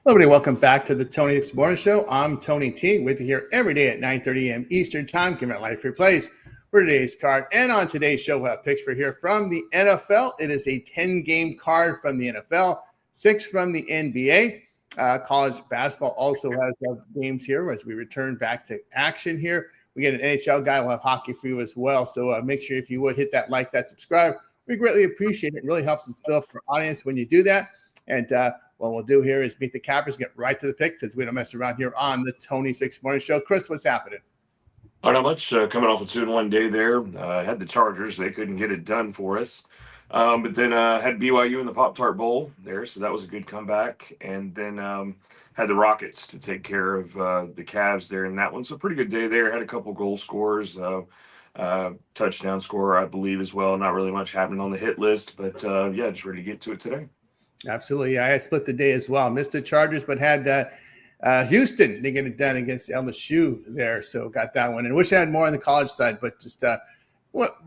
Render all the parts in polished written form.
Hello, everybody. Welcome back to the Tony X Morning Show. I'm Tony T with you here every day at 9:30 a.m. Eastern Time, giving it life replays for today's card. And on today's show, we'll have picks for here from the NFL. It is a 10-game card from the NFL, 6 from the NBA. College basketball also has games here as we return back to action here. We get an NHL guy. We'll have hockey for you as well. So make sure, if you would, hit that like, that subscribe. We greatly appreciate it. It really helps us build up our audience when you do that. And what we'll do here is meet the cappers, get right to the pick because we don't mess around here on the Tony Six Morning Show. Chris, what's happening? Oh, not much. Coming off a 2-1 day there. Had the Chargers. They couldn't get it done for us. But then had BYU in the Pop-Tart Bowl there, so that was a good comeback. And then had the Rockets to take care of the Cavs there in that one. So a pretty good day there. Had a couple goal scorers, touchdown scorer, I believe, as well. Not really much happening on the hit list, but yeah, just ready to get to it today. Absolutely. Yeah, I split the day as well. Missed the Chargers, but had Houston to get it done against LSU there. So got that one. And wish I had more on the college side, but just it's a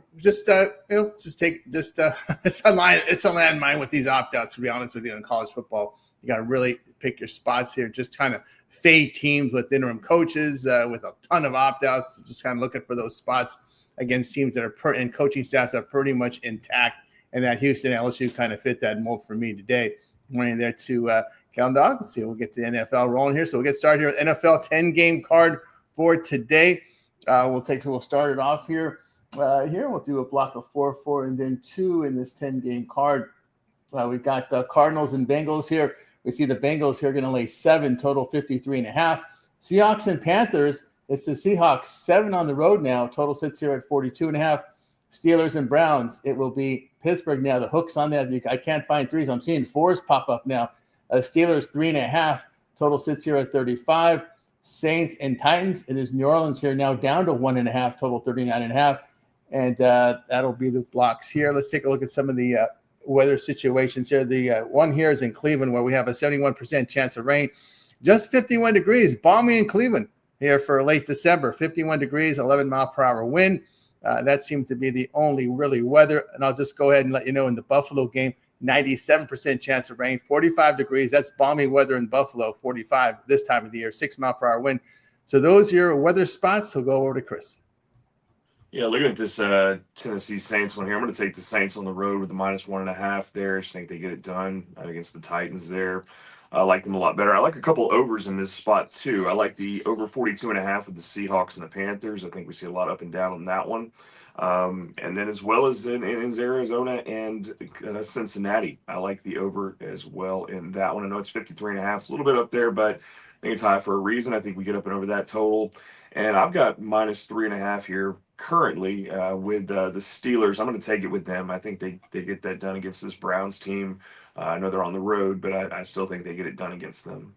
landmine with these opt-outs, to be honest with you, in college football. You got to really pick your spots here. Just kind of fade teams with interim coaches with a ton of opt-outs. Just kind of looking for those spots against teams that are and coaching staffs are pretty much intact. And that Houston LSU kind of fit that mold for me today. Running there to Cal Dog. Let's see, we'll get the NFL rolling here. So we'll get started here with NFL 10-game card for today. We'll start it off here. We'll do a block of 4, and then 2 in this 10-game card. We've got the Cardinals and Bengals here. We see the Bengals here going to lay 7, total 53.5. Seahawks and Panthers. It's the Seahawks 7 on the road now. Total sits here at 42.5. Steelers and Browns. It will be Pittsburgh now. The hook's on that. I can't find 3s. I'm seeing 4s pop up now. Steelers 3.5. Total sits here at 35. Saints and Titans. It is New Orleans here now down to 1.5. Total 39.5. And that'll be the blocks here. Let's take a look at some of the weather situations here. The one here is in Cleveland, where we have a 71% chance of rain. Just 51 degrees. Balmy in Cleveland here for late December. 51 degrees, 11-mile-per-hour wind. That seems to be the only really weather. And I'll just go ahead and let you know in the Buffalo game, 97% chance of rain, 45 degrees. That's balmy weather in Buffalo, 45 this time of the year, 6-mile-per-hour wind. So those are your weather spots. So go over to Chris. Yeah, looking at this Tennessee Saints one here, I'm going to take the Saints on the road with the -1.5 there. I just think they get it done against the Titans there. I like them a lot better. I like a couple overs in this spot, too. I like the over 42.5 with the Seahawks and the Panthers. I think we see a lot up and down on that one. And then as well as in Arizona and Cincinnati, I like the over as well in that one. I know it's 53.5. It's a little bit up there, but I think it's high for a reason. I think we get up and over that total. And I've got -3.5 here currently with the Steelers. I'm going to take it with them. I think they get that done against this Browns team. I know they're on the road, but I still think they get it done against them.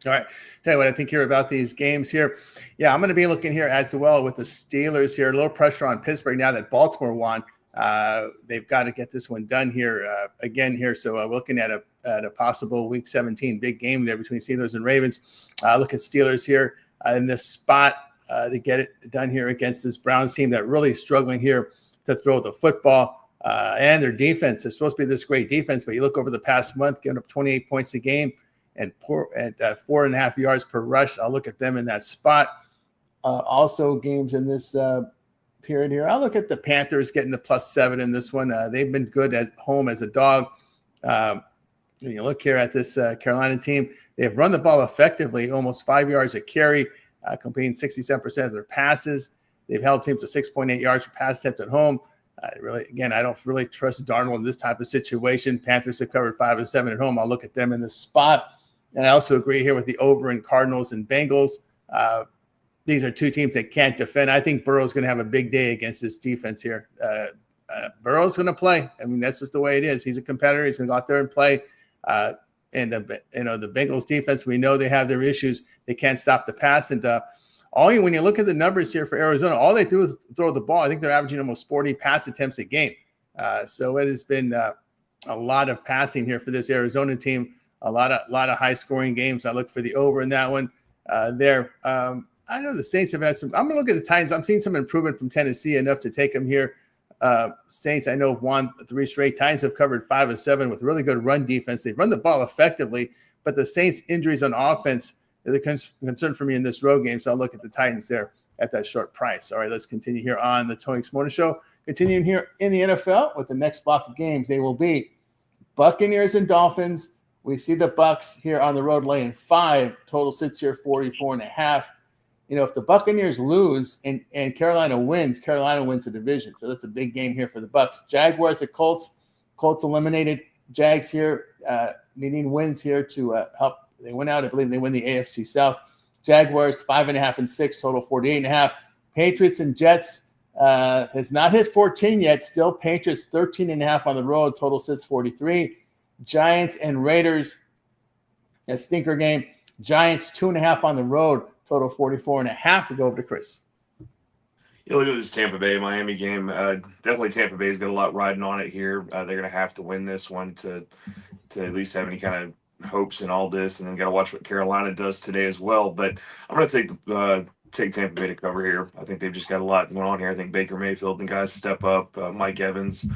All right. Tell you what I think here about these games here. Yeah, I'm going to be looking here as well with the Steelers here. A little pressure on Pittsburgh now that Baltimore won. They've got to get this one done here again here. So we're looking at a possible Week 17 big game there between Steelers and Ravens. Look at Steelers here in this spot to get it done here against this Browns team that really is struggling here to throw the football. And their defense is supposed to be this great defense, but you look over the past month, giving up 28 points a game and 4.5 yards per rush. I'll look at them in that spot. Also, games in this period here. I'll look at the Panthers getting the +7 in this one. They've been good at home as a dog. When you look here at this Carolina team, they've run the ball effectively, almost 5 yards a carry, completing 67% of their passes. They've held teams to 6.8 yards per pass attempt at home. I don't really trust Darnold in this type of situation. Panthers have covered 5 and 7 at home. I'll look at them in this spot. And I also agree here with the over in Cardinals and Bengals. These are two teams that can't defend. I think Burrow's going to have a big day against this defense here. Burrow's going to play. I mean, that's just the way it is. He's a competitor. He's going to go out there and play. And the Bengals defense, we know they have their issues. They can't stop the pass. And when you look at the numbers here for Arizona, all they do is throw the ball. I think they're averaging almost 40 pass attempts a game. So it has been a lot of passing here for this Arizona team. A lot of high scoring games. I look for the over in that one there. I know the Saints have had some. I'm going to look at the Titans. I'm seeing some improvement from Tennessee enough to take them here. Saints, I know, won 3 straight. Titans have covered 5 of 7 with really good run defense. They've run the ball effectively, But the Saints' injuries on offense is a concern for me in this road game. So I'll look at the Titans there at that short price. All right, let's continue here on the Tony Morning Show. Continuing here in the NFL with the next block of games, they will be Buccaneers and Dolphins. We see the Bucs here on the road laying 5. Total sits here 44.5. If the Buccaneers lose and Carolina wins the division. So that's a big game here for the Bucs. Jaguars at Colts. Colts eliminated. Jags here needing wins here to help. They went out. I believe they win the AFC South. Jaguars 5.5 and 6. Total 48.5. Patriots and Jets has not hit 14 yet. Still Patriots 13.5 on the road. Total sits 43. Giants and Raiders, a stinker game. Giants 2.5 on the road. Total 44.5. We go over to Chris. You look at this Tampa Bay Miami game. Definitely Tampa Bay's got a lot riding on it here. They're going to have to win this one to at least have any kind of hopes in all this, and then got to watch what Carolina does today as well. But I'm going to take Tampa Bay to cover here. I think they've just got a lot going on here. I think Baker Mayfield and guys step up. Mike Evans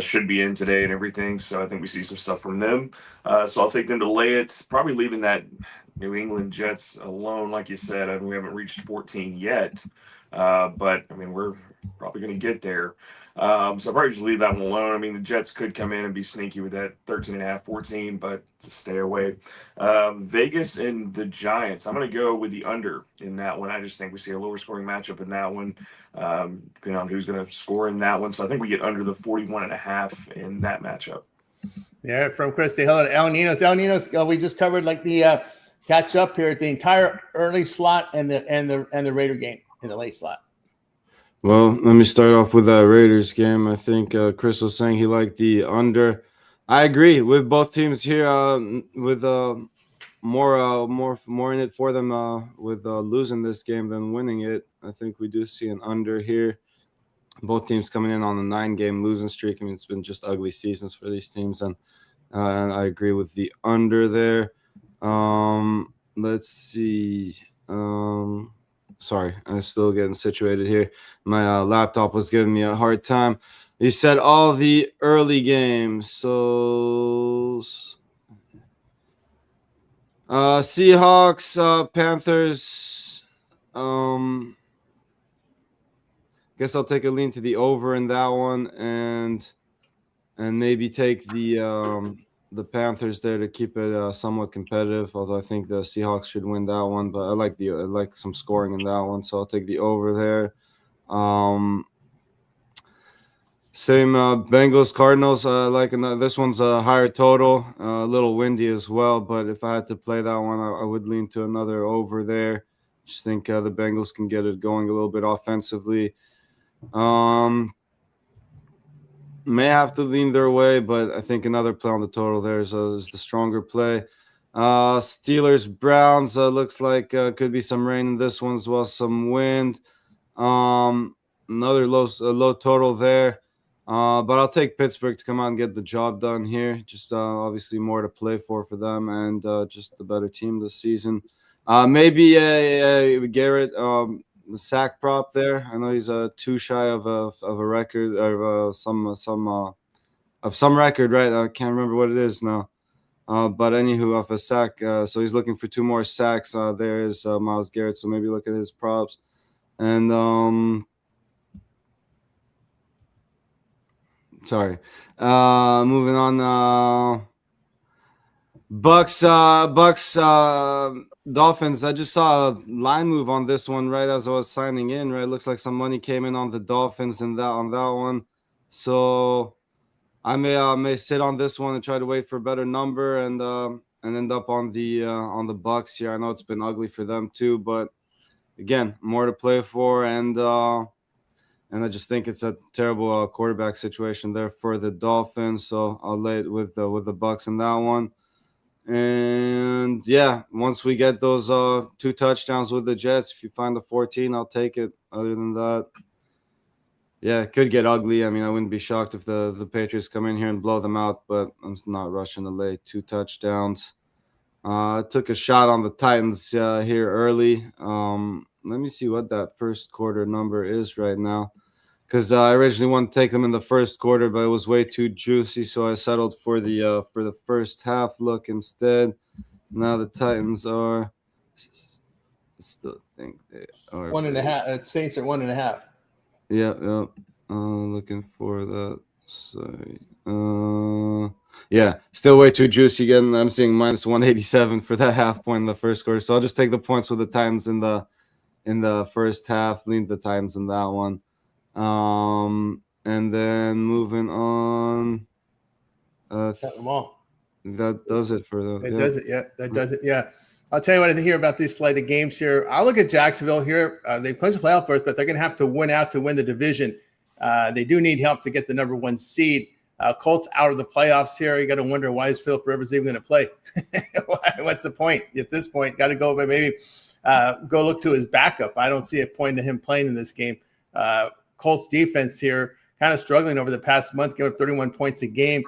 should be in today and everything. So I think we see some stuff from them. So I'll take them to lay it. Probably leaving that New England Jets alone, like you said. I mean, we haven't reached 14 yet. But I mean, we're probably going to get there. So I'll probably just leave that one alone. I mean, the Jets could come in and be sneaky with that 13.5, 14, but to stay away. Vegas and the Giants. I'm going to go with the under in that one. I just think we see a lower scoring matchup in that one, depending on who's going to score in that one. So I think we get under the 41.5 in that matchup. Yeah, from Chris, say hello to El Ninos. El Ninos, we just covered like the catch up here at the entire early slot and the Raider game in the late slot. Well, let me start off with that Raiders game. I think Chris was saying he liked the under. I agree with both teams here. With more in it for them with losing this game than winning it. I think we do see an under here. Both teams coming in on a 9-game losing streak. I mean, it's been just ugly seasons for these teams, and I agree with the under there. Let's see. Sorry, I'm still getting situated here. My laptop was giving me a hard time. You said all the early games. So Seahawks, Panthers. Guess I'll take a lean to the over in that one, and maybe take the Panthers there to keep it somewhat competitive, although I think the Seahawks should win that one. But I like some scoring in that one, so I'll take the over there. Same Bengals, Cardinals. This one's a higher total, a little windy as well. But if I had to play that one, I would lean to another over there. Just think the Bengals can get it going a little bit offensively. May have to lean their way, but I think another play on the total there is the stronger play. Steelers, Browns, looks like could be some rain in this one as well, some wind. Another low total there. But I'll take Pittsburgh to come out and get the job done here. Just obviously more to play for them, and just the better team this season. Maybe Garrett, the sack prop there. I know he's too shy of a record, or some record, right? I can't remember what it is now. But anywho, off a sack, so he's looking for 2 more sacks. There is Myles Garrett, so maybe look at his props. And moving on. Bucks, Dolphins. I just saw a line move on this one right as I was signing in. Right, looks like some money came in on the Dolphins on that one. So I may sit on this one and try to wait for a better number and end up on the Bucks here. I know it's been ugly for them too, but again, more to play for, and I just think it's a terrible quarterback situation there for the Dolphins. So I'll lay it with the Bucks in that one. And yeah, once we get those 2 touchdowns with the Jets, if you find the 14, I'll take it. Other than that, yeah, it could get ugly. I mean, I wouldn't be shocked if the Patriots come in here and blow them out, but I'm not rushing to lay 2 touchdowns. I took a shot on the Titans here early. Let me see what that first quarter number is right now, because I originally wanted to take them in the first quarter, but it was way too juicy, so I settled for the first half look instead. Now the Titans are. I still think they are 1.5. Saints are 1.5. Yeah. Looking for that. Sorry. Yeah, still way too juicy again. I'm seeing minus 187 for that half point in the first quarter. So I'll just take the points with the Titans in the first half. Lean the Titans in that one. And then moving on. Got them all. That does it for the. That does it. Yeah, that does it. Yeah. I'll tell you what I think here about these slate of games here. I'll look at Jacksonville here. They've clinched the playoff berth, but they're going to have to win out to win the division. They do need help to get the number 1 seed. Colts out of the playoffs here. You got to wonder, why is Philip Rivers even going to play? What's the point at this point? Got to go, but maybe go look to his backup. I don't see a point to him playing in this game. Colts defense here kind of struggling over the past month, giving up 31 points a game,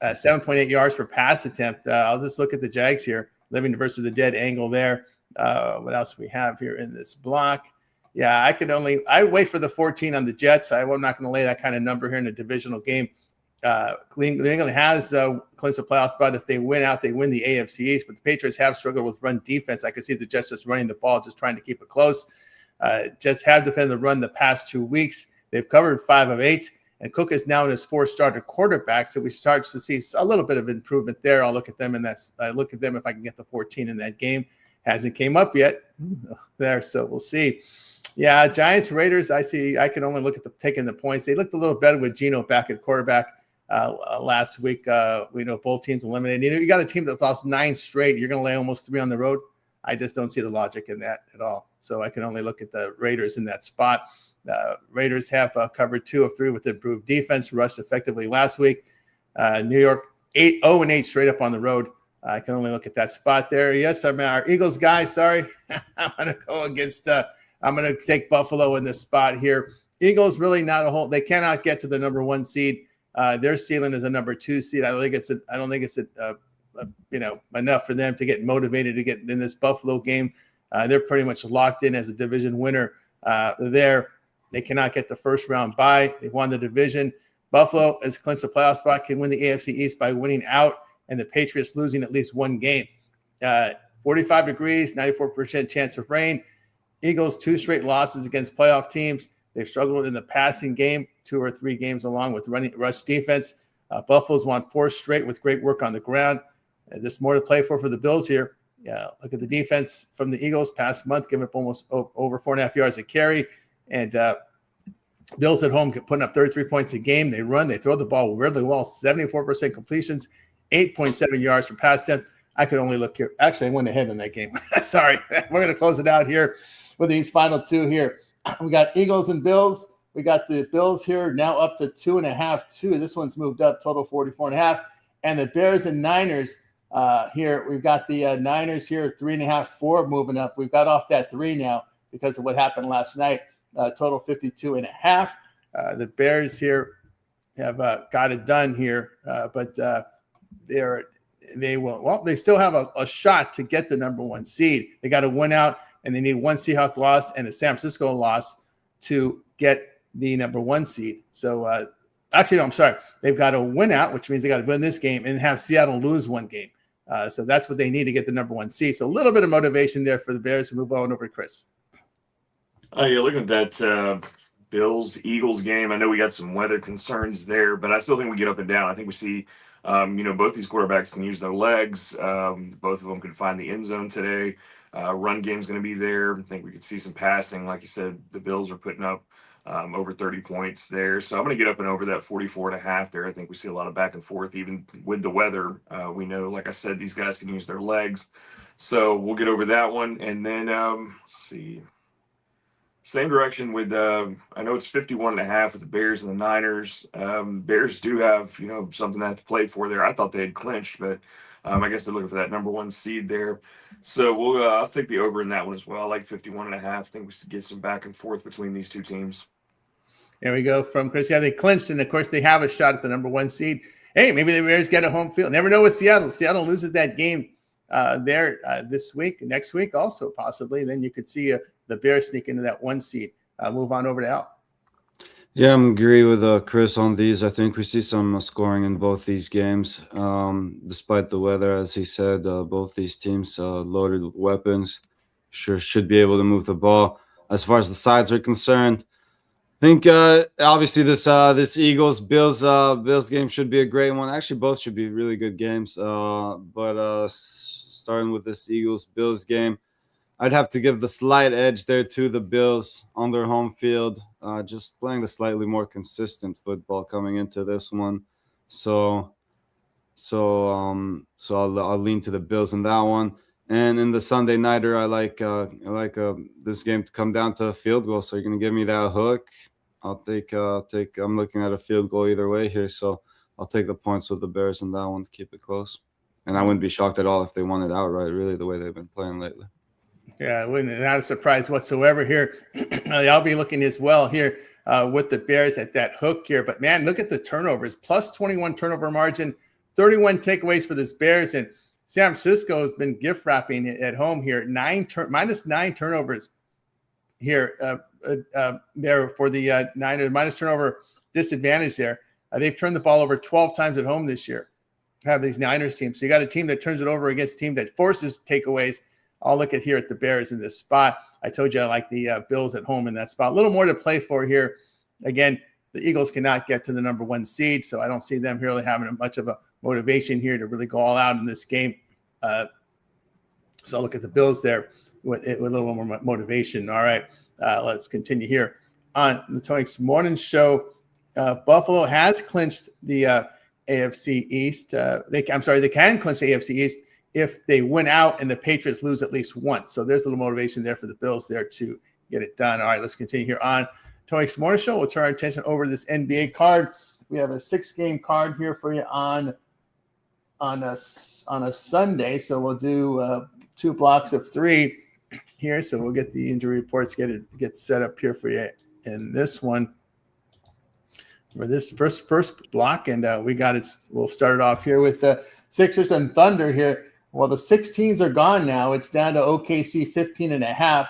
7.8 yards per pass attempt. I'll just look at the Jags here, living versus the dead angle there. What else we have here in this block? Yeah, I wait for the 14 on the Jets. I'm not going to lay that kind of number here in a divisional game. New England has clinched the playoff spot. If they win out, they win the AFC East. But the Patriots have struggled with run defense. I can see the Jets just running the ball, just trying to keep it close. Jets have defended the run the past 2 weeks. They've covered 5 of 8. And Cook is now in his 4th starter quarterback, so we start to see a little bit of improvement there. I'll look at them, and I look at them if I can get the 14 in that game. Hasn't came up yet there, so we'll see. Yeah, Giants, Raiders, I can only look at taking the points. They looked a little better with Geno back at quarterback last week. We know both teams eliminated. You got a team that's lost 9 straight. You're going to lay almost 3 on the road. I just don't see the logic in that at all. So I can only look at the Raiders in that spot. Raiders have covered 2 of 3 with improved defense, rushed effectively last week. New York 0-8 straight up on the road. I can only look at that spot there. Yes, I'm our Eagles guy. Sorry, I'm going to go against. I'm going to take Buffalo in this spot here. Eagles really not a whole. They cannot get to the number 1 seed. Their ceiling is a number 2 seed. I don't think it's enough for them to get motivated to get in this Buffalo game. They're pretty much locked in as a division winner there. They cannot get the first round bye. They've won the division. Buffalo has clinched a playoff spot, can win the AFC East by winning out, and the Patriots losing at least 1 game. 45 degrees, 94% chance of rain. Eagles 2 straight losses against playoff teams. They've struggled in the passing game, 2 or 3 games along with rush defense. Buffalo's won 4 straight with great work on the ground. There's more to play for the Bills here. Yeah, look at the defense from the Eagles past month, giving up almost over 4.5 yards a carry. And Bills at home putting up 33 points a game. They run, they throw the ball really well, 74% completions, 8.7 yards per pass attempt. I could only look here. Actually, I went ahead in that game. Sorry. We're going to close it out here with these final 2 here. We got Eagles and Bills. We got the Bills here now up to 2.5, 2. This one's moved up, total 44.5. And the Bears and Niners here. We've got the Niners here, 3.5, 4 moving up. We've got off that 3 now because of what happened last night. Total 52.5. The Bears here have got it done here, but they still have a shot to get the number 1 seed. They got to win out, and they need 1 Seahawks loss and a San Francisco loss to get the number 1 seed. So actually, no, I'm sorry. They've got to win out, which means they got to win this game and have Seattle lose 1 game. So that's what they need to get the number 1 seed. So a little bit of motivation there for the Bears to move on over to Chris. Yeah, looking at that Bills-Eagles game, I know we got some weather concerns there, but I still think we get up and down. I think we see, both these quarterbacks can use their legs. Both of them can find the end zone today. Run game's going to be there. I think we could see some passing. Like you said, the Bills are putting up over 30 points there. So I'm going to get up and over that 44.5 there. I think we see a lot of back and forth, even with the weather. We know, like I said, these guys can use their legs. So we'll get over that one. And then, let's see. Same direction with, I know it's 51.5 with the Bears and the Niners. Bears do have, something to have to play for there. I thought they had clinched, but I guess they're looking for that number 1 seed there. So I'll take the over in that one as well. I like 51.5. I think we should get some back and forth between these 2 teams. There we go from Chris. Yeah, they clinched, and of course they have a shot at the number 1 seed. Hey, maybe the Bears get a home field. Never know with Seattle. Seattle loses that game there this week, next week also possibly. Then you could see the Bears sneak into that 1 seed. Move on over to Al. Yeah, I agree with Chris on these. I think we see some scoring in both these games, despite the weather. As he said, both these teams loaded with weapons, sure should be able to move the ball. As far as the sides are concerned, I think obviously this Bills game should be a great one. Actually, both should be really good games. But starting with this Eagles Bills game, I'd have to give the slight edge there to the Bills on their home field, just playing the slightly more consistent football coming into this one. So, I'll lean to the Bills in that one. And in the Sunday nighter, I like this game to come down to a field goal. So you're gonna give me that hook. I'll take. I'm looking at a field goal either way here, so I'll take the points with the Bears in that one to keep it close. And I wouldn't be shocked at all if they won it outright. Really, the way they've been playing lately. Yeah, not a surprise whatsoever here. I'll be looking as well here with the Bears at that hook here. But man, look at the turnovers. Plus 21 turnover margin, 31 takeaways for this Bears. And San Francisco has been gift wrapping at home here. Minus 9 turnovers here there for the Niners. Minus turnover disadvantage there. They've turned the ball over 12 times at home this year. Have these Niners teams. So you got a team that turns it over against a team that forces takeaways. I'll look at here at the Bears in this spot. I told you I like the Bills at home in that spot. A little more to play for here. Again, the Eagles cannot get to the number 1 seed, so I don't see them really having much of a motivation here to really go all out in this game. So I'll look at the Bills there with a little more motivation. All right, let's continue here on the Tony's Morning Show. Buffalo has clinched the AFC East. They can clinch the AFC East if they win out and the Patriots lose at least once. So there's a little motivation there for the Bills there to get it done. All right, let's continue here on Tony's Morning Show. We'll turn our attention over to this NBA card. We have a 6-game card here for you on a Sunday. So we'll do 2 blocks of 3 here. So we'll get the injury reports, get set up here for you in this one. For this first block, and we got it. We'll start it off here with the Sixers and Thunder here. Well, the 16s are gone now. It's down to OKC 15.5,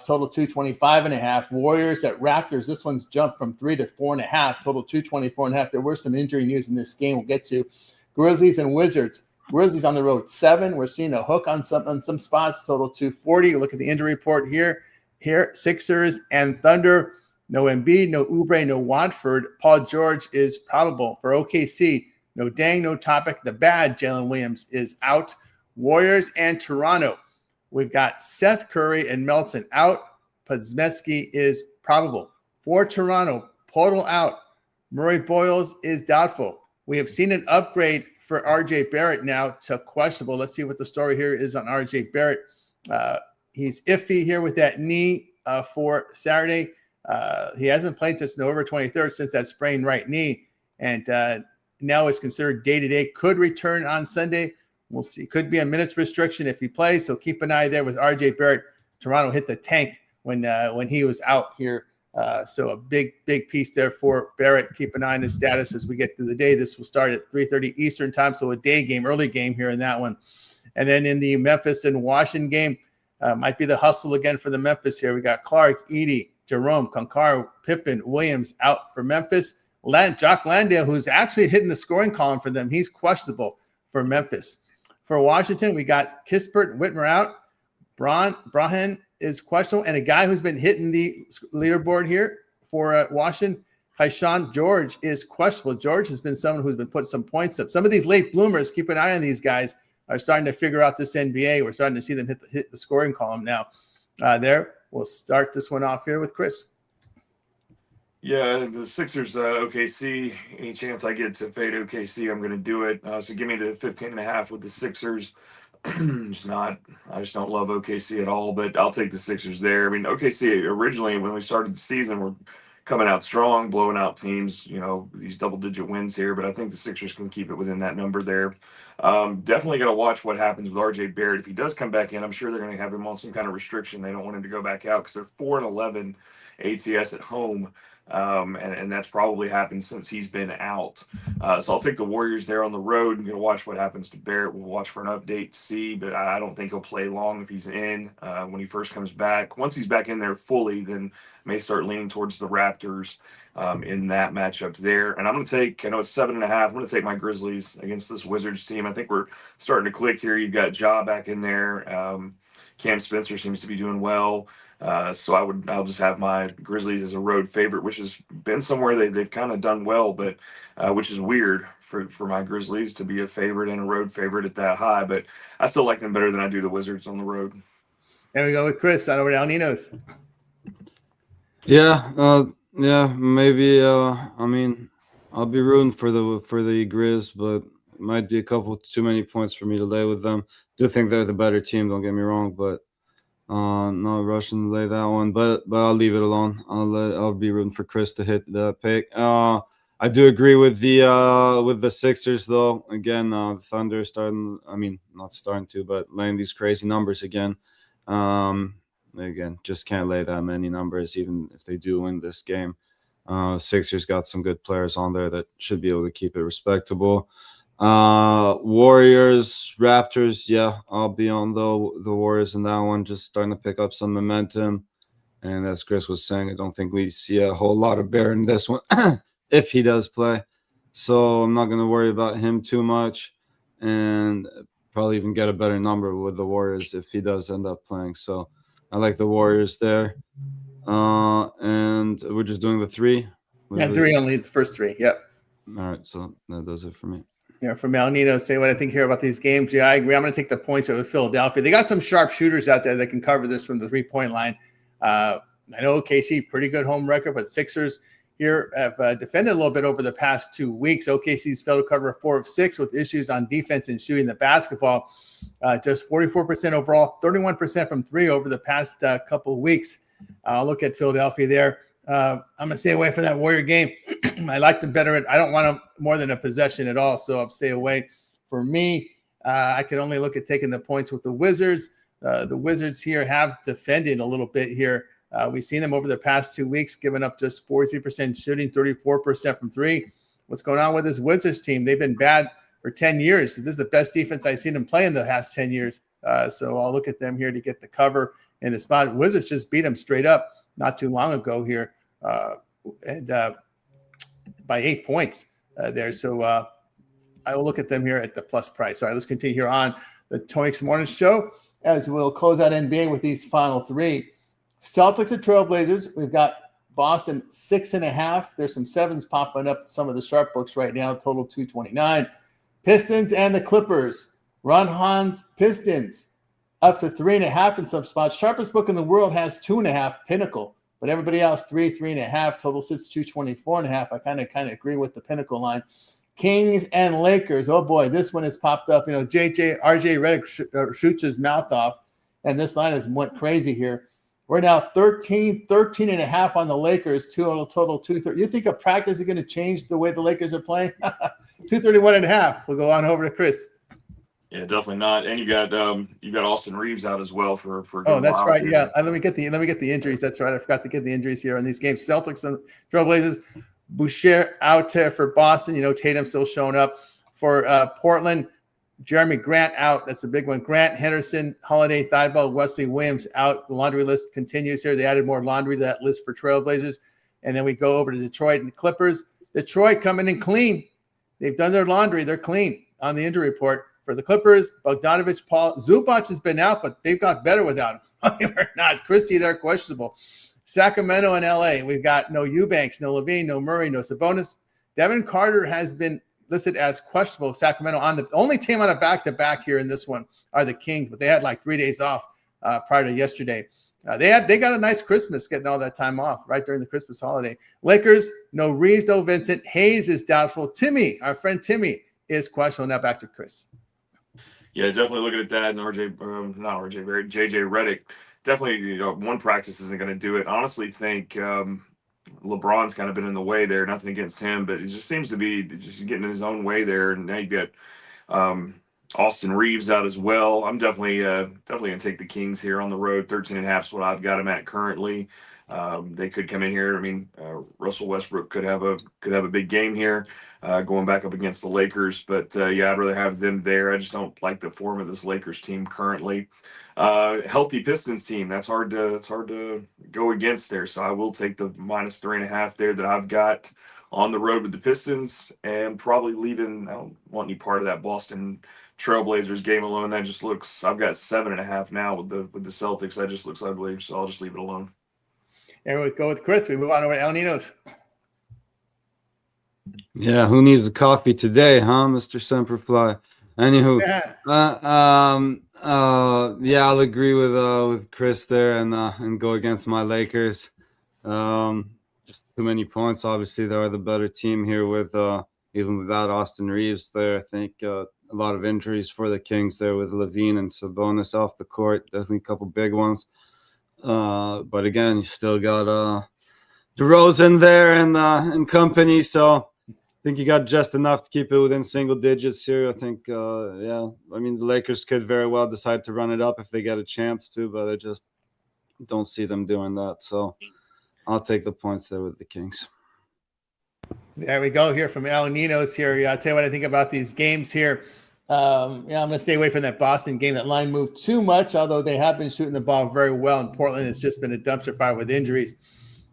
total 225.5. Warriors at Raptors. This one's jumped from 3 to 4.5, total 224.5. There were some injury news in this game. We'll get to Grizzlies and Wizards. Grizzlies on the road 7. We're seeing a hook on some spots, total 240. Look at the injury report here. Sixers and Thunder. No Embiid, no Oubre, no Watford. Paul George is probable for OKC. No Dang, no Topic. The bad Jalen Williams is out. Warriors and Toronto. We've got Seth Curry and Melton out. Podziemski is probable. For Toronto, Portal out. Murray Boyles is doubtful. We have seen an upgrade for RJ Barrett now to questionable. Let's see what the story here is on RJ Barrett. He's iffy here with that knee for Saturday. He hasn't played since November 23rd, since that sprained right knee. And now is considered day-to-day, could return on Sunday. We'll see. Could be a minutes restriction if he plays. So keep an eye there with RJ Barrett. Toronto hit the tank when he was out here. So a big piece there for Barrett. Keep an eye on his status as we get through the day. This will start at 3:30 Eastern time. So a day game, early game here in that one. And then in the Memphis and Washington game, might be the hustle again for the Memphis here. We got Clark, Edey, Jerome, Concaro, Pippen, Williams out for Memphis. Jock Landale, who's actually hitting the scoring column for them, he's questionable for Memphis. For Washington, we got Kispert, Whitmer out. Brahan is questionable. And a guy who's been hitting the leaderboard here for Washington, Kaishan George, is questionable. George has been someone who's been putting some points up. Some of these late bloomers, keep an eye on these guys, are starting to figure out this NBA. We're starting to see them hit the scoring column now. We'll start this one off here with Chris. Yeah, the Sixers, OKC. Any chance I get to fade OKC, I'm going to do it. So give me the 15.5 with the Sixers. I just don't love OKC at all, but I'll take the Sixers there. I mean, OKC originally, when we started the season, were coming out strong, blowing out teams, these double-digit wins here, but I think the Sixers can keep it within that number there. Definitely going to watch what happens with RJ Barrett. If he does come back in, I'm sure they're going to have him on some kind of restriction. They don't want him to go back out because they're 4-11 ATS at home. and that's probably happened since he's been out. So I'll take the Warriors there on the road. I'm going to watch what happens to Barrett. We'll watch for an update to see, but I don't think he'll play long if he's in when he first comes back. Once he's back in there fully, then may start leaning towards the Raptors in that matchup there. And I'm going to take, I know it's 7.5. I'm going to take my Grizzlies against this Wizards team. I think we're starting to click here. You've got Ja back in there. Cam Spencer seems to be doing well. So I'll just have my Grizzlies as a road favorite, which has been somewhere they've kind of done well, but which is weird for my Grizzlies to be a favorite and a road favorite at that high. But I still like them better than I do the Wizards on the road. There we go with Chris. I don't know what Nino's. Yeah, maybe. I mean, I'll be rooting for the Grizz, but it might be a couple too many points for me to lay with them. Do think they're the better team. Don't get me wrong, but no rushing to lay that one. But I'll leave it alone. I'll be rooting for Chris to hit the pick. I do agree with the Sixers though. Again, the Thunder starting. I mean, not starting to, but laying these crazy numbers again. Again, just can't lay that many numbers, even if they do win this game. Sixers got some good players on there that should be able to keep it respectable. Warriors, Raptors, yeah, I'll be on the Warriors in that one, just starting to pick up some momentum. And as Chris was saying, I don't think we see a whole lot of Bear in this one if he does play. So I'm not going to worry about him too much. And probably even get a better number with the Warriors if he does end up playing. So I like the Warriors there. And we're just doing the three. Yeah, three only, the first three. Yep. All right, so that does it for me. Yeah, from Al Nino, say what I think here about these games. Yeah, I agree. I'm going to take the points with Philadelphia. They got some sharp shooters out there that can cover this from the 3-point line. I know OKC, pretty good home record, but Sixers here have defended a little bit over the past 2 weeks. OKC's failed to cover 4 of 6 with issues on defense and shooting the basketball. Just 44% overall, 31% from 3 over the past couple of weeks. I'll look at Philadelphia there. I'm going to stay away from that Warrior game. I like them better. I don't want them more than a possession at all, so I'll stay away. For me, I can only look at taking the points with the Wizards. The Wizards here have defended a little bit here. We've seen them over the past 2 weeks, giving up just 43% shooting, 34% from 3. What's going on with this Wizards team? They've been bad for 10 years. So this is the best defense I've seen them play in the past 10 years. So I'll look at them here to get the cover in the spot. Wizards just beat them straight up not too long ago here, and by 8 points there. So I will look at them here at the plus price. All right, let's continue here on the Tony X Morning Show as we'll close out NBA with these final 3. Celtics and Trailblazers. We've got Boston 6.5. There's some 7s popping up in some of the sharp books right now. Total 229. Pistons and the Clippers. Ron Hahn's Pistons up to 3.5 in some spots. Sharpest book in the world has 2.5. Pinnacle. But everybody else, 3.5. Total sits 224.5. I kind of agree with the Pinnacle line. Kings and Lakers. Oh boy, this one has popped up. You know, RJ Redick shoots his mouth off, and this line has went crazy here. We're now 13.5 on the Lakers. Total 230. You think a practice is going to change the way the Lakers are playing? 231.5. We'll go on over to Chris. Yeah, definitely not. And you got Austin Reeves out as well for. Oh, that's right. Here. Yeah, let me get the injuries. That's right. I forgot to get the injuries here on these games. Celtics and Trailblazers. Boucher out there for Boston. You know, Tatum still showing up for Portland. Jeremy Grant out. That's a big one. Grant, Henderson, Holiday, Thibault, Wesley Williams out. The laundry list continues here. They added more laundry to that list for Trailblazers. And then we go over to Detroit and the Clippers. Detroit coming in clean. They've done their laundry. They're clean on the injury report. For the Clippers, Bogdanovich, Paul, Zubac has been out, but they've got better without him. They were not. Christie, they're questionable. Sacramento and LA, we've got no Eubanks, no Levine, no Murray, no Sabonis. Devin Carter has been listed as questionable. Sacramento on the only team on a back-to-back here in this one are the Kings, but they had like 3 days off prior to yesterday. They got a nice Christmas getting all that time off right during the Christmas holiday. Lakers, no Reeves, no Vincent. Hayes is doubtful. Timmy, our friend Timmy, is questionable. Now back to Chris. Yeah, definitely looking at that. And JJ Redick. Definitely, one practice isn't going to do it. Honestly, think LeBron's kind of been in the way there. Nothing against him, but it just seems to be just getting in his own way there. And now you got Austin Reeves out as well. I'm definitely going to take the Kings here on the road. 13.5 is what I've got him at currently. They could come in here. I mean, Russell Westbrook could have a big game here, going back up against the Lakers. But yeah, I'd rather have them there. I just don't like the form of this Lakers team currently. Healthy Pistons team. That's hard to go against there. So I will take the -3.5 there that I've got on the road with the Pistons, and probably leaving. I don't want any part of that Boston Trailblazers game alone. That just looks. I've got 7.5 now with the Celtics. That just looks ugly. So I'll just leave it alone. And we go with Chris. We move on over to El Nino's. Yeah, who needs a coffee today, huh, Mr. Semperfly? Anywho, yeah, I'll agree with Chris there and go against my Lakers. Just too many points. Obviously, they are the better team here with even without Austin Reeves there. I think a lot of injuries for the Kings there with Levine and Sabonis off the court. Definitely a couple big ones. But again, you still got DeRozan there and company, so I think you got just enough to keep it within single digits here. I think, yeah, I mean, the Lakers could very well decide to run it up if they get a chance to, but I just don't see them doing that. So I'll take the points there with the Kings. There we go here from El Nino's here. Yeah, I'll tell you what I think about these games here. Yeah, I'm going to stay away from that Boston game. That line moved too much, although they have been shooting the ball very well. In Portland, it's just been a dumpster fire with injuries.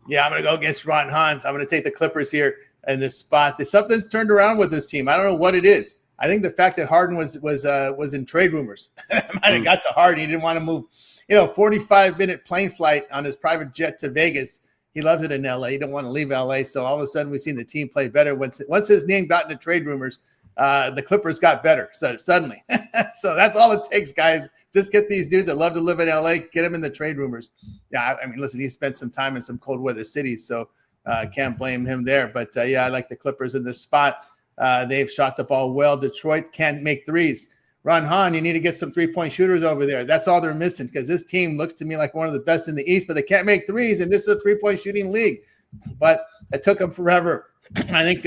Yeah, I'm going to go against Ron Hans. I'm going to take the Clippers here in this spot. Something's turned around with this team. I don't know what it is. I think the fact that Harden was in trade rumors might have got to Harden. He didn't want to move, 45-minute plane flight on his private jet to Vegas. He loves it in LA. He didn't want to leave LA. So all of a sudden, we've seen the team play better. Once his name got into trade rumors, the Clippers got better. So suddenly, so that's all it takes, guys. Just get these dudes that love to live in LA, get them in the trade rumors. Yeah, I mean, listen, he spent some time in some cold weather cities, so can't blame him there. But yeah, I like the Clippers in this spot. They've shot the ball well. Detroit can't make threes. Ron Hahn, you need to get some three-point shooters over there. That's all they're missing, because this team looks to me like one of the best in the East, but they can't make threes, and this is a three-point shooting league. But it took them forever. I think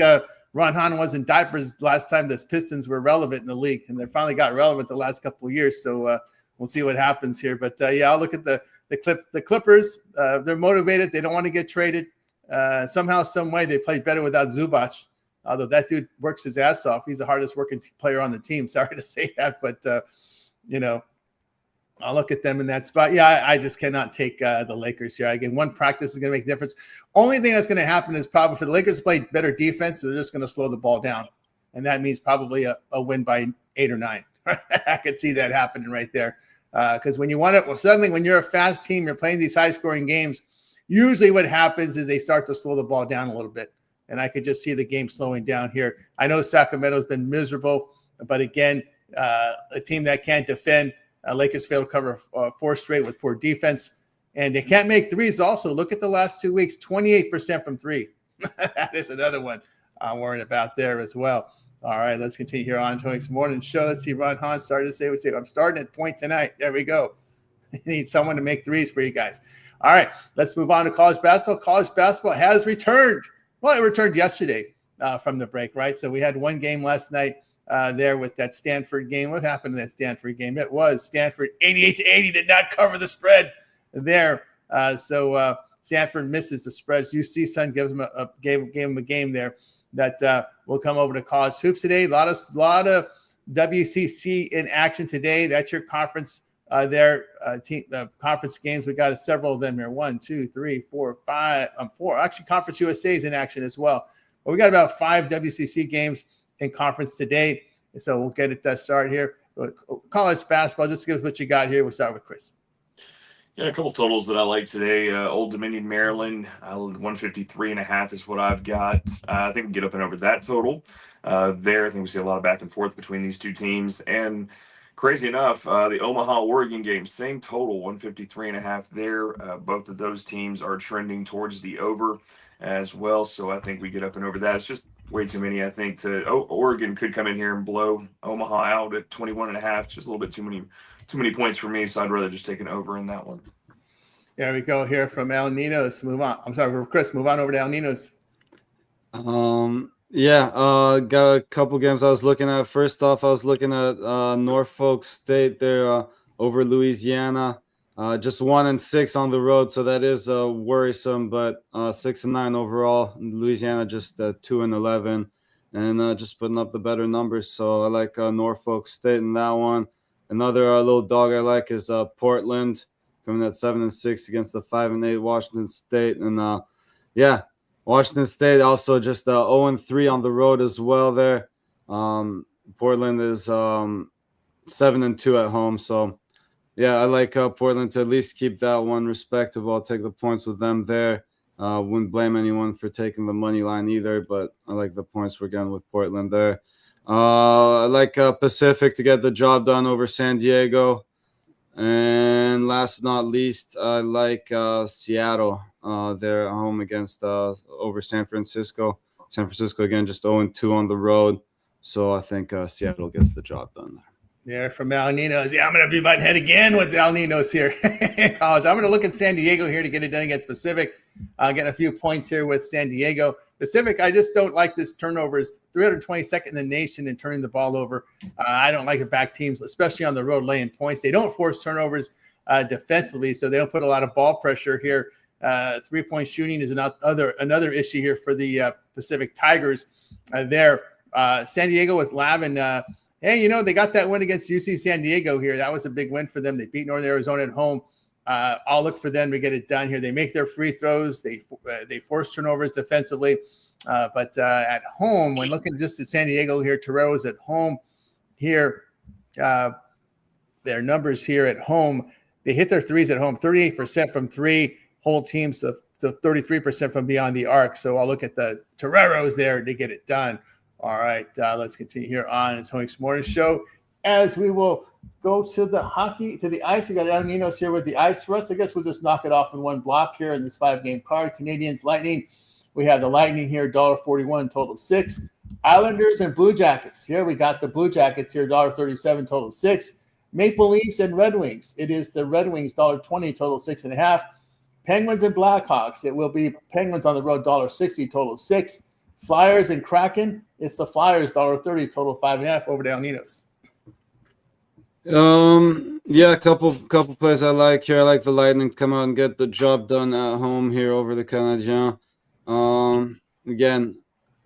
Ron Hahn was in diapers last time the Pistons were relevant in the league, and they finally got relevant the last couple of years. So we'll see what happens here. But yeah, I'll look at the Clippers. They're motivated. They don't want to get traded. Somehow, some way, they played better without Zubac. Although that dude works his ass off. He's the hardest working player on the team. Sorry to say that, but I'll look at them in that spot. Yeah, I just cannot take the Lakers here. Again, one practice is going to make a difference. Only thing that's going to happen is probably for the Lakers to play better defense, they're just going to slow the ball down. And that means probably a win by 8 or 9. I could see that happening right there. Because when you want it, well, suddenly when you're a fast team, you're playing these high-scoring games, usually what happens is they start to slow the ball down a little bit. And I could just see the game slowing down here. I know Sacramento's been miserable, but again, a team that can't defend. Lakers failed to cover 4 straight with poor defense. And they can't make threes also. Look at the last 2 weeks, 28% from 3. That is another one I'm worried about there as well. All right, let's continue here on Tony's Morning Show. Let's see, Ron Hahn started to say, I'm starting at point tonight. There we go. Need someone to make threes for you guys. All right, let's move on to college basketball. College basketball has returned. Well, it returned yesterday from the break, right? So we had one game last night there with that Stanford game. What happened in that Stanford game? It was Stanford 88-80 did not cover the spread there. So Stanford misses the spreads. UC Sun gives him gave him a game there that will come over to college hoops today. A lot of WCC in action today. That's your conference conference games. We got several of them here. 1, 2, 3, 4, 5. 4. Actually, Conference USA is in action as well. But we got about 5 WCC games in conference today. So we'll get it started here. College basketball, just give us what you got here. We'll start with Chris. Yeah, a couple totals that I like today. Old Dominion, Maryland, 153.5 is what I've got. I think we get up and over that total there. I think we see a lot of back and forth between these two teams. And crazy enough, the Omaha-Oregon game, same total, 153.5 there. Both of those teams are trending towards the over as well. So I think we get up and over that. It's just way too many, I think. Oregon could come in here and blow Omaha out at 21.5. It's just a little bit too many points for me, so I'd rather just take an over in that one. There we go here from El Nino's. Move on. I'm sorry, for Chris. Move on over to El Nino's. Yeah, got a couple games I was looking at. First off, I was looking at Norfolk State there over Louisiana. Just 1-6 on the road, so that is worrisome. But 6-9 overall. Louisiana just 2-11, and just putting up the better numbers. So I like Norfolk State in that one. Another little dog I like is Portland, coming at 7-6 against the 5-8 Washington State, and yeah, Washington State also just 0-3 on the road as well. There, Portland is 7-2 at home, so. Yeah, I like Portland to at least keep that one respectable. I'll take the points with them there. Wouldn't blame anyone for taking the money line either, but I like the points we're getting with Portland there. I like Pacific to get the job done over San Diego. And last but not least, I like Seattle. They're at home against over San Francisco. San Francisco, again, just 0-2 on the road. So I think Seattle gets the job done there. There from Al Ninos. Yeah, I'm going to be butting head again with Al Ninos here in college. I'm going to look at San Diego here to get it done against Pacific. Getting a few points here with San Diego. Pacific, I just don't like this turnovers. 322nd in the nation in turning the ball over. I don't like it back teams, especially on the road laying points. They don't force turnovers defensively, so they don't put a lot of ball pressure here. 3-point shooting is another issue here for the Pacific Tigers there. San Diego with Lavin. Hey, they got that win against UC San Diego here. That was a big win for them. They beat Northern Arizona at home. I'll look for them to get it done here. They make their free throws. They force turnovers defensively. But at home, when looking just at San Diego here, Torero's at home here. Their numbers here at home, they hit their threes at home, 38% from three, whole teams to 33% from beyond the arc. So I'll look at the Toreros there to get it done. All right, let's continue here on Antonio's Morning Show as we will go to the ice. We got Al Ninos here with the ice for us. I guess we'll just knock it off in one block here in this 5-game card. Canadians, Lightning. We have the Lightning here, $1.41, total 6. Islanders and Blue Jackets. Here we got the Blue Jackets here, $1.37, total 6. Maple Leafs and Red Wings. It is the Red Wings, $1.20, total 6.5. Penguins and Blackhawks. It will be Penguins on the road, $1.60, total 6. Flyers and Kraken. It's the Flyers, $1.30, total 5.5. Over to El Ninos. Yeah, a couple plays I like here. I like the Lightning to come out and get the job done at home here over the Canadiens. Again,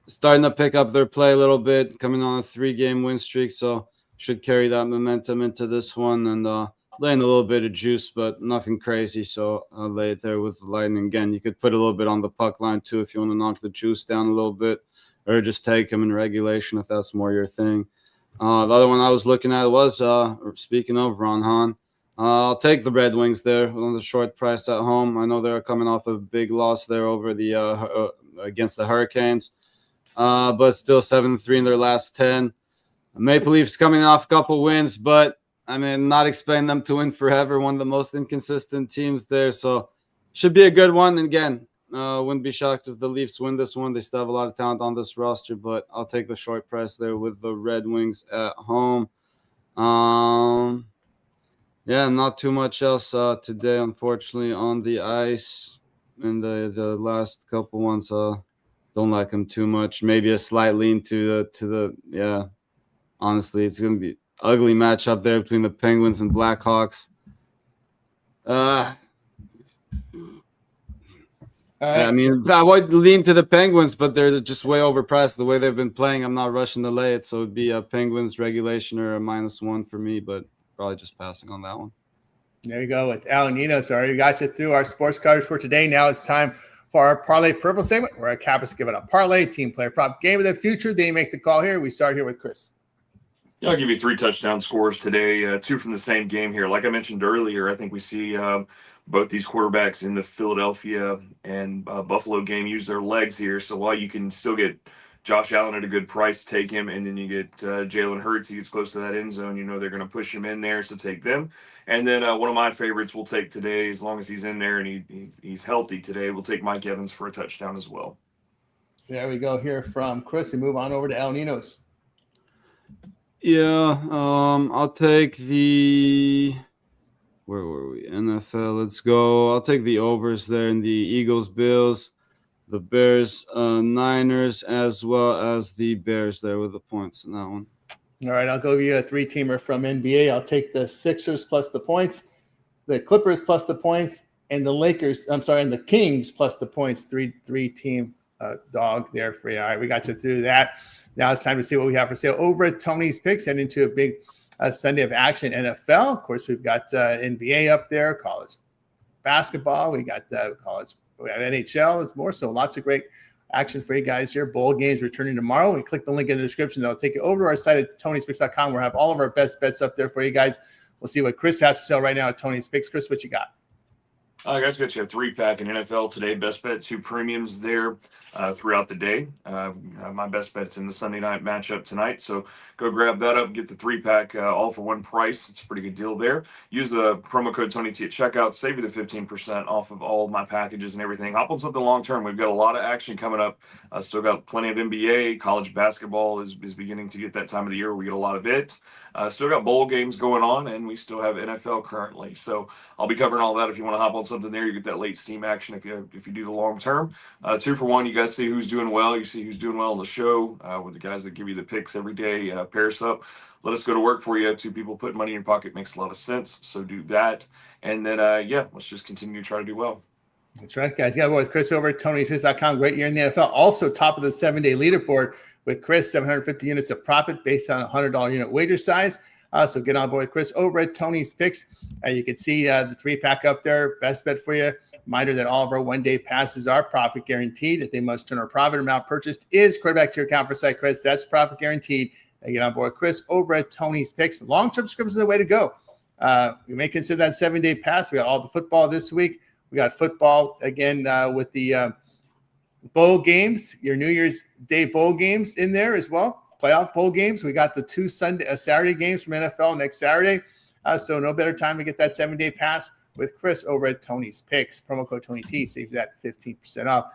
starting to pick up their play a little bit, coming on a 3-game win streak, so should carry that momentum into this one, and laying a little bit of juice, but nothing crazy, so I'll lay it there with the Lightning. Again, you could put a little bit on the puck line too if you want to knock the juice down a little bit, or just take them in regulation if that's more your thing. The other one I was looking at was, speaking of Ron Hahn, I'll take the Red Wings there on the short price at home. I know they're coming off a big loss there over the against the Hurricanes, but still 7-3 in their last 10. Maple Leafs coming off a couple wins, but I mean, not expecting them to win forever. One of the most inconsistent teams there, so should be a good one. And again, wouldn't be shocked if the Leafs win this one. They still have a lot of talent on this roster, but I'll take the short price there with the Red Wings at home. Yeah, not too much else today, unfortunately, on the ice. And the last couple ones, don't like them too much. Maybe a slight lean to the yeah. Honestly, it's gonna be ugly matchup there between the Penguins and Blackhawks. Right. I mean, I would lean to the Penguins, but they're just way overpriced the way they've been playing. I'm not rushing to lay it, so it'd be a Penguins regulation or a -1 for me, but probably just passing on that one. There you go with Al Ninos. Already got you through our sports cards for today. Now it's time for our Parlay Purple segment, where our Kappas give it a parlay, team player prop, game of the future. They make the call here. We start here with Chris. Yeah, I'll give you 3 touchdown scores today, 2 from the same game here. Like I mentioned earlier, I think we see both these quarterbacks in the Philadelphia and Buffalo game use their legs here. So while you can still get Josh Allen at a good price, take him, and then you get Jalen Hurts, he gets close to that end zone, they're going to push him in there, so take them. And then one of my favorites we'll take today, as long as he's in there and he's healthy today, we'll take Mike Evans for a touchdown as well. There we go here from Chris, and move on over to El Ninos. Yeah, I'll take the where were we? NFL. Let's go. I'll take the overs there in the Eagles, Bills, the Bears, Niners, as well as the Bears there with the points in that one. All right, I'll go give you a 3-teamer from NBA. I'll take the Sixers plus the points. the Clippers plus the points, and the Lakers. I'm sorry, and the Kings plus the points. Three team dog there for you. All right, we got you through that. Now it's time to see what we have for sale over at Tony's Picks. Heading into a big Sunday of action. NFL, of course, we've got NBA up there, college basketball. We got college. We have NHL. There's more. So lots of great action for you guys here. Bowl games returning tomorrow. We click the link in the description. That'll take you over to our site at Tony'sPicks.com. We'll have all of our best bets up there for you guys. We'll see what Chris has for sale right now at Tony's Picks. Chris, what you got? Guys, got you a 3-pack in NFL today. Best bet, 2 premiums there throughout the day. My best bet's in the Sunday night matchup tonight. So go grab that up, get the 3-pack all for one price. It's a pretty good deal there. Use the promo code TonyT at checkout. Save you the 15% off of all of my packages and everything. Hop on something long term. We've got a lot of action coming up. Still got plenty of NBA. College basketball is beginning to get that time of the year where we get a lot of it. Still got bowl games going on, and we still have NFL currently. So I'll be covering all that. If you want to hop on something there, you get that late steam action if you do the long term. 2 for 1, you guys see who's doing well. You see who's doing well on the show with the guys that give you the picks every day. Pair us up. Let us go to work for you. 2 people putting money in your pocket makes a lot of sense. So do that. And then, let's just continue to try to do well. That's right, guys. You got to go with Chris over at Tony'sPicks.com. Great year in the NFL. Also top of the 7-day leaderboard with Chris, 750 units of profit based on a $100 unit wager size. So get on board with Chris over at Tony's Picks. You can see the 3-pack up there. Best bet for you. Reminder that all of our one-day passes are profit guaranteed. That they must turn our profit amount purchased is credit back to your account for site credits. That's profit guaranteed. Get on board with Chris over at Tony's Picks. Long-term subscriptions is the way to go. We may consider that 7-day pass. We got all the football this week. We got football again with the bowl games, your New Year's Day bowl games in there as well. Playoff bowl games. We got the 2 Saturday games from NFL next Saturday. So no better time to get that 7-day pass with Chris over at Tony's Picks. Promo code TonyT saves that 15% off.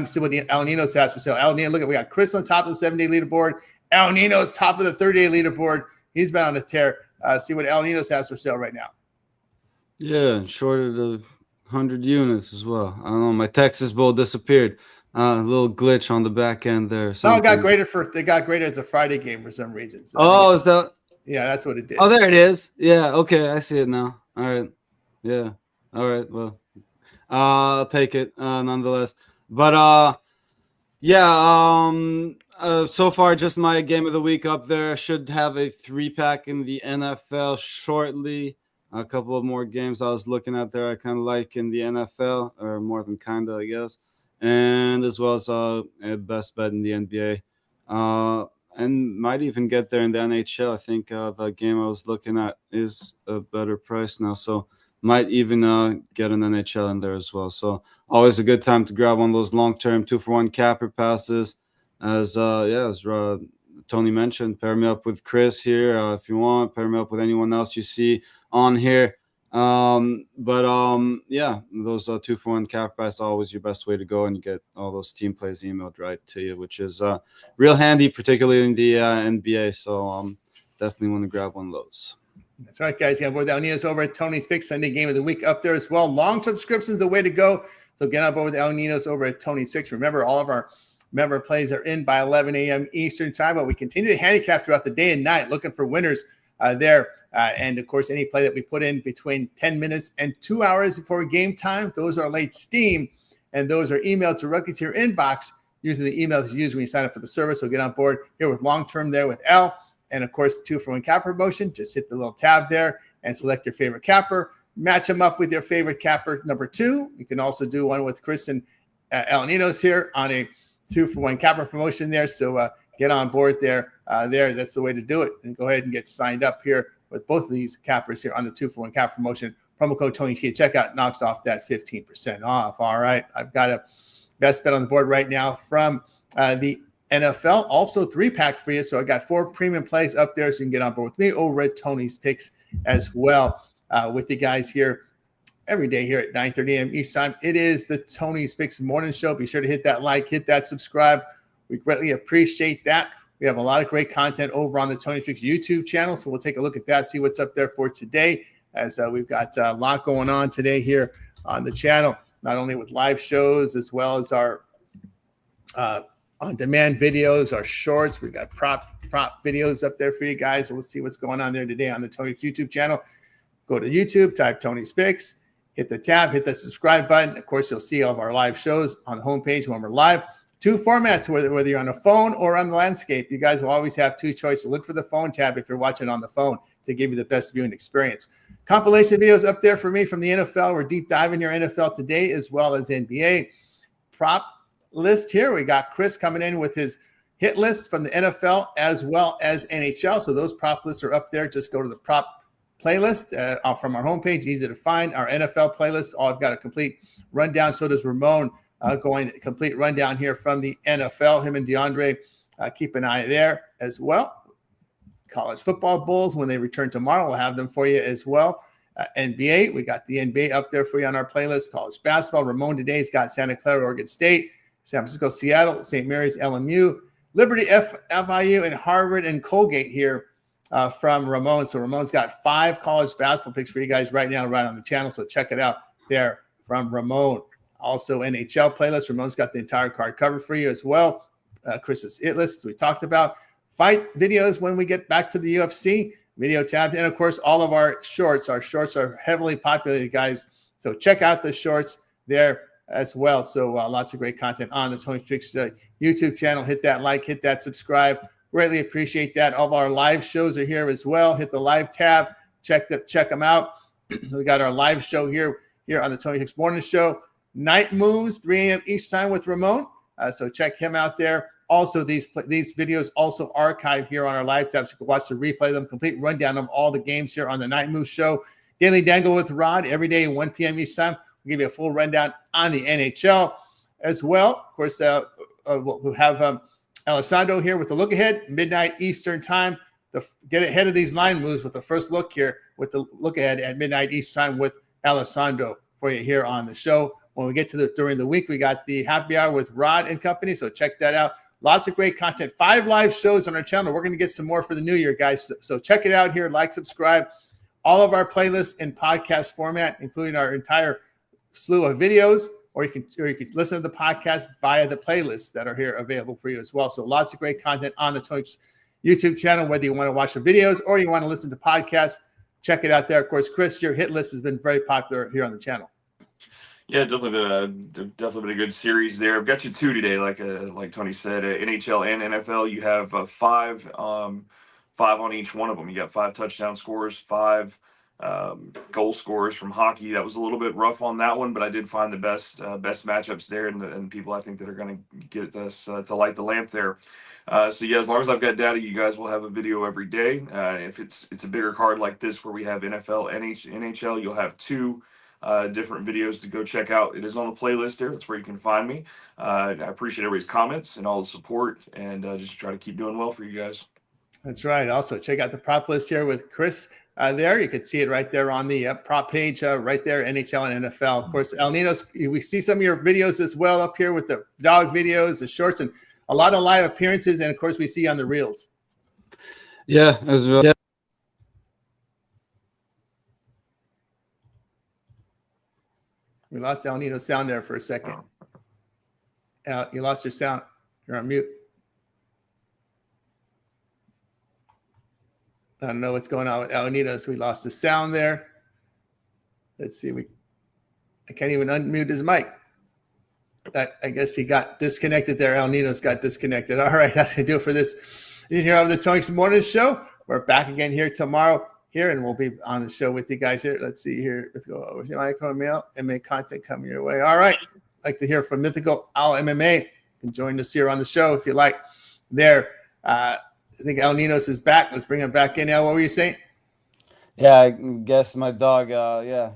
See what El Nino's has for sale. El Nino, look at, we got Chris on top of the 7-day leaderboard. El Nino's top of the 30-day leaderboard. He's been on a tear. See what El Nino's has for sale right now. Yeah, short of the 100 units as well. I don't know. My Texas Bowl disappeared. A little glitch on the back end there. No, they got graded as a Friday game for some reason. So is that? Yeah, that's what it did. Oh, there it is. Yeah, okay, I see it now. All right. Yeah. All right. Well, I'll take it nonetheless. But so far just my game of the week up there. Should have a 3-pack in the NFL shortly. A couple of more games I was looking at there I kind of like in the NFL, or more than kind of, I guess. And as well as a best bet in the NBA. And might even get there in the NHL. I think the game I was looking at is a better price now. So might even get an NHL in there as well. So always a good time to grab one of those long-term 2-for-1 capper passes. As Tony mentioned, pair me up with Chris here if you want. Pair me up with anyone else you see on here. Those 2-for-1 cap price are always your best way to go, and you get all those team plays emailed right to you, which is real handy, particularly in the NBA. So definitely want to grab one of those. That's right, guys. Yeah, we're down here over at Tony's Picks, Sunday game of the week up there as well. Long subscriptions the way to go. So get on board with El Nino's over at Tony's Picks. Remember, all of our member plays are in by 11 a.m. Eastern time, but we continue to handicap throughout the day and night, looking for winners there. And, of course, any play that we put in between 10 minutes and 2 hours before game time, those are late steam, and those are emailed directly to your inbox using the email that you use when you sign up for the service. So get on board here with long-term there with L. And, of course, 2-for-1 capper promotion. Just hit the little tab there and select your favorite capper. Match them up with your favorite capper number 2. You can also do one with Chris and El Nino's here on a 2-for-1 capper promotion there. So get on board there. That's the way to do it. And go ahead and get signed up here with both of these cappers here on the 2-for-1 capper promotion. Promo code TonyT at checkout knocks off that 15% off. All right. I've got a best bet on the board right now from the NFL. Also 3-pack for you. So I got 4 premium plays up there. So you can get on board with me over at Tony's Picks as well with you guys here every day here at 9:30 a.m. each time. It is the Tony's Picks morning show. Be sure to hit that like, hit that subscribe. We greatly appreciate that. We have a lot of great content over on the Tony's Picks YouTube channel. So we'll take a look at that, see what's up there for today, as we've got a lot going on today here on the channel, not only with live shows as well as our on-demand videos, our shorts. We've got prop videos up there for you guys. So let's see what's going on there today on the Tony's YouTube channel. Go to YouTube, type Tony Spicks, hit the tab, hit the subscribe button. Of course, you'll see all of our live shows on the homepage when we're live. 2 formats, whether you're on a phone or on the landscape. You guys will always have 2 choices. Look for the phone tab if you're watching on the phone to give you the best viewing experience. Compilation videos up there for me from the NFL. We're deep diving your NFL today as well as NBA. Prop list here. We got Chris coming in with his hit list from the NFL as well as NHL. So those prop lists are up there. Just go to the prop playlist from our homepage. Easy to find. Our NFL playlist. I've got a complete rundown. So does Ramon. Going complete rundown here from the NFL. Him and DeAndre, keep an eye there as well. College football bowls, when they return tomorrow, we'll have them for you as well. NBA, we got the NBA up there for you on our playlist. College basketball, Ramon today's got Santa Clara, Oregon State, San Francisco, Seattle, St. Mary's, LMU, Liberty, FIU, and Harvard and Colgate here from Ramon. So Ramon's got 5 college basketball picks for you guys right now, right on the channel. So check it out there from Ramon. Also, NHL playlist. Ramon's got the entire card covered for you as well. Chris's hit list, as we talked about. Fight videos when we get back to the UFC. Video tab. And, of course, all of our shorts. Our shorts are heavily populated, guys. So check out the shorts there as well. So lots of great content on the Tony Spicks YouTube channel. Hit that like, hit that subscribe. Greatly appreciate that. All of our live shows are here as well. Hit the live tab. Check them out. We got our live show here on the Tony Spicks Morning Show. Night Moves, 3 a.m. each time with Ramon. So check him out there. Also, these videos also archive here on our live tab, so you can watch the replay of them. Complete rundown of all the games here on the Night Moves show. Daily Dangle with Rod every day, 1 p.m. each time. We'll give you a full rundown on the NHL as well. Of course, we'll have Alessandro here with the look ahead, midnight Eastern time. Get ahead of these line moves with the first look here with the look ahead at midnight Eastern time with Alessandro for you here on the show. When we get to during the week, we got the happy hour with Rod and company. So check that out. Lots of great content. 5 live shows on our channel. We're going to get some more for the new year, guys. So check it out here. Like, subscribe. All of our playlists in podcast format, including our entire slew of videos, or you can listen to the podcast via the playlists that are here available for you as well. So lots of great content on the Twitch YouTube channel, whether you want to watch the videos or you want to listen to podcasts. Check it out there. Of course, Chris, your hit list has been very popular here on the channel. Yeah, definitely been a good series there. I've got you 2 today, like Tony said, NHL and NFL. You have 5 on each one of them. You got 5 touchdown scores, 5 goal scores from hockey. That was a little bit rough on that one, but I did find the best matchups there, and people I think that are going to get us to light the lamp there. So yeah, as long as I've got data, you guys will have a video every day. If it's a bigger card like this where we have NFL, NHL, you'll have 2 different videos to go check out. It is on the playlist there. That's where you can find me. I appreciate everybody's comments and all the support, and just try to keep doing well for you guys. That's right. Also, check out the prop list here with Chris there. You can see it right there on the prop page right there, NHL and NFL. Of course, El Nino's, we see some of your videos as well up here with the dog videos, the shorts, and a lot of live appearances. And, of course, we see on the reels. Yeah, as well. Yeah. We lost El Nino's sound there for a second. You lost your sound. You're on mute. I don't know what's going on with El Nino's. We lost the sound there. Let's see. I can't even unmute his mic. I guess he got disconnected there. El Nino's got disconnected. All right, that's going to do it for this. You here on the Tony Morning Show. We're back again here tomorrow. Here, and we'll be on the show with you guys here. Let's see here. Let's go over to Micro Mail and make content coming your way. All right. I'd like to hear from Mythical Al MMA. You can join us here on the show if you like. There. I think El Nino's is back. Let's bring him back in. El, what were you saying? Yeah, I guess my dog,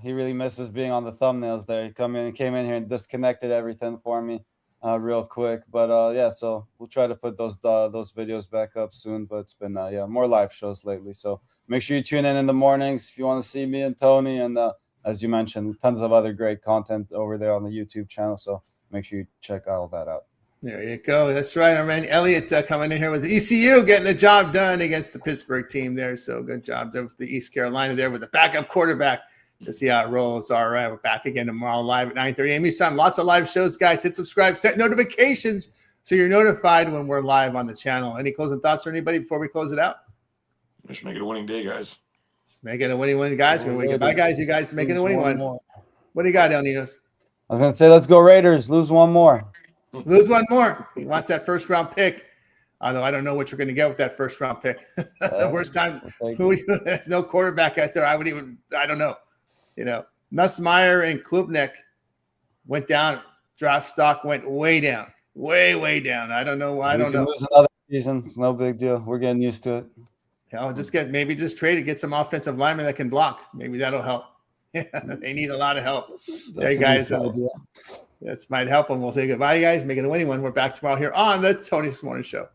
he really misses being on the thumbnails there. He came in here and disconnected everything for me real quick. But yeah, so we'll try to put those videos back up soon. But it's been more live shows lately. So make sure you tune in the mornings if you want to see me and Tony. And as you mentioned, tons of other great content over there on the YouTube channel. So make sure you check all that out. There you go. That's right. Our man Elliot coming in here with ECU, getting the job done against the Pittsburgh team there. So good job there with the East Carolina there with the backup quarterback to see how it rolls. All right. We're back again tomorrow live at 9:30 a.m. Eastern time. Lots of live shows, guys. Hit subscribe, set notifications so you're notified when we're live on the channel. Any closing thoughts for anybody before we close it out? Just make it a winning day, guys. Let's make it a winning one, guys. We're going goodbye, guys. You guys make it a winning one. More. What do you got, El Ninos? I was going to say, let's go Raiders. Lose one more. Lose one more. He wants that first round pick. Although I don't know what you're going to get with that first round pick. The worst time. There's no quarterback out there. I don't know. Nussmeier and Klubnik went down. Draft stock went way down. Way down. I don't know. I don't know. Lose another season. It's no big deal. We're getting used to it. Just trade it. Get some offensive linemen that can block. Maybe that'll help. They need a lot of help. There, guys. That might help them. We'll say goodbye, guys. Make it a winning one. We're back tomorrow here on the Tony This Morning Show.